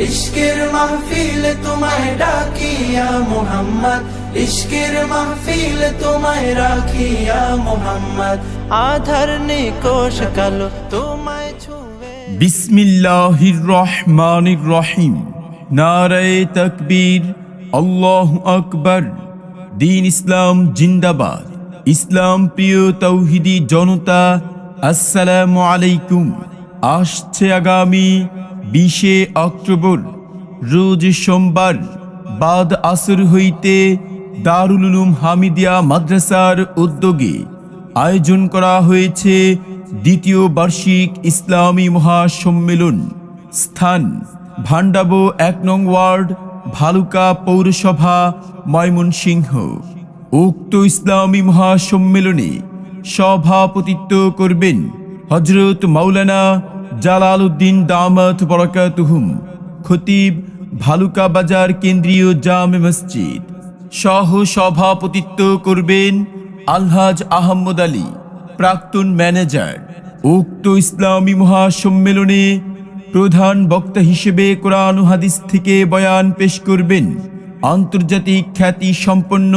ইশকের মাহফিল তোমায় ডাকিয়া মুহাম্মদ, ইশকের মাহফিল তোমায় রাখিয়া মুহাম্মদ, আধার নিকোশ কালো তোমায় ছুঁয়ে। বিসমিল্লাহির রহমানির রহিম। নারায়ে তাকবীর, আল্লাহু আকবার। দ্বীন ইসলাম জিন্দাবাদ। ইসলাম প্রিয় তৌহিদি জনতা, আসসালামু আলাইকুম। আসছে আগামী 20 অক্টোবর রোজ সোমবার বাদ আসর হইতে দারুল উলুম হামিদিয়া মাদ্রাসার উদ্যোগে আয়োজন করা হয়েছে দ্বিতীয় বার্ষিক ইসলামী মহাসম্মেলন। স্থান ভান্ডাবো 1 নং ওয়ার্ড, ভালুকা পৌরসভা, ময়মনসিংহ। উক্ত ইসলামী মহাসম্মেলনে সভাপতিত্ব করবেন হযরত মাওলানা জালালউদ্দিন দামাত বরকাতুহুম, খতিব, ভালুকা বাজার কেন্দ্রীয় জামে মসজিদ। সহ সভাপতিত্ব করবেন আলহাজ আহমদ আলী, প্রাক্তন ম্যানেজার। উক্ত ইসলামী মহাসম্মেলনে প্রধান বক্তা হিসেবে কোরআন ও হাদিস থেকে বয়ান পেশ করবেন আন্তর্জাতিক খ্যাতি সম্পন্ন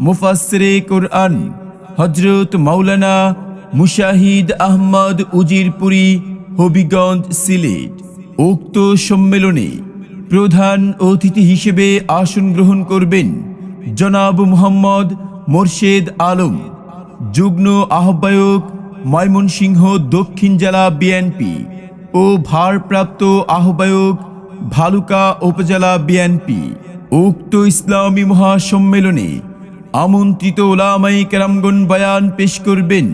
মুফাসসিরে কোরআন হযরত মাওলানা মুশাহিদ আহমদ উজিরপুরী, হবিগঞ্জ, সিলেট। উক্ত সম্মেলনে প্রধান অতিথি হিসেবে আসন গ্রহণ করবেন জনাব মুহাম্মদ মোরশেদ আলম, যুগ্ম আহ্বায়ক, ময়মনসিংহ দক্ষিণ জেলা বিএনপি ও ভারপ্রাপ্ত আহ্বায়ক, ভালুকা উপজেলা বিএনপি। উক্ত ইসলামী মহাসম্মেলনে আমন্ত্রিত উলামায়ে কেরামগণ বয়ান পেশ করবেন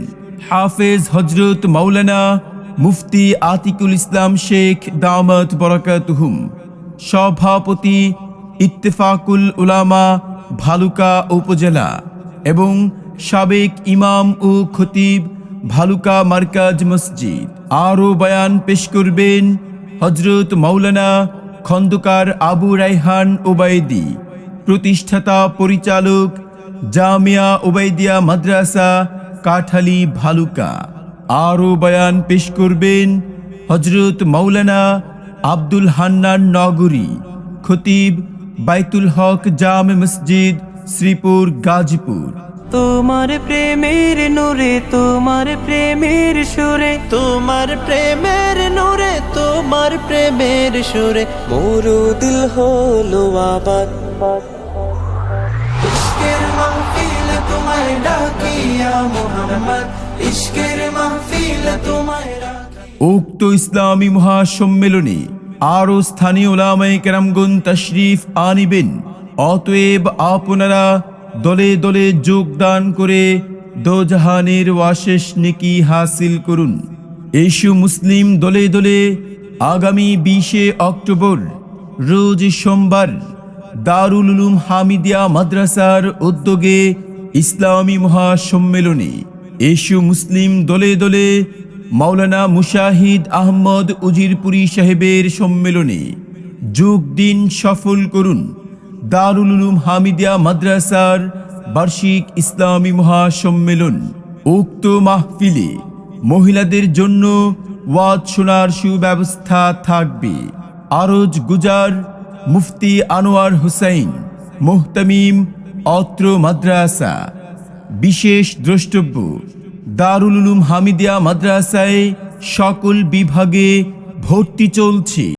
হাফেজ হযরত মাওলানা মুফতি আতিকুল ইসলাম শেখ দামাত বরকাতুহুম, সভাপতি ইত্তেফাকুল উলামা ভালুকা উপজেলা এবং সাবেক ইমাম ও খতিব, ভালুকা মার্কাজ মসজিদ। আরও বয়ান পেশ করবেন হযরত মাওলানা খন্দকার আবু রায়হান ওবায়দী, প্রতিষ্ঠাতা পরিচালক, জামিয়া ওবায়দিয়া মাদ্রাসা, কাঠালী, ভালুকা। আরও বয়ান পেশ করবেন হযরত মাওলানা আব্দুল হান্নান নগরী, খতিব, বাইতুল হক জামে মসজিদ, শ্রীপুর, গাজীপুর। তোমার প্রেমের নূরে, তোমার প্রেমের সুরে, তোমার প্রেমের নূরে, তোমার প্রেমের সুরে মোরো দিল হলো আবাদ। ইশকের মাহফিল তোমায় ডাকিয়া মুহাম্মদ, ইশকের মাহফিল তোমায় রাখিয়া। উক্ত ইসলামী মহাসম্মেলনে আরও স্থানীয় উলামায়ে কেরামগণ তাশরিফ আনিবেন। অতএব আপনারা দলে দলে যোগদান করে দোজাহানের ওয়াশেষ নেকি হাসিল করুন। এসু মুসলিম দলে দলে আগামী 20 অক্টোবর রোজ সোমবার দারুল উলুম হামিদিয়া মাদ্রাসার উদ্যোগে ইসলামী মহাসম্মেলনে এসু মুসলিম দলে দলে মাওলানা মুশাহিদ আহমদ উজিরপুরী সাহেবের সম্মেলনে যোগ দিন, সফল করুন দারুল উলুম হামিদিয়া মাদ্রাসার বার্ষিক ইসলামী মহাসম্মেলন। উক্ত মাহফিলে মহিলাদের জন্য ওয়াজ শোনার সুব্যবস্থা থাকবে। আরজ গুজার মুফতি আনোয়ার হুসাইন, মুহতামিম, অত্র মাদ্রাসা। বিশেষ দ্রষ্টব্য, দারুল উলুম হামিদিয়া মাদ্রাসায় সকল বিভাগে ভর্তি চলছে।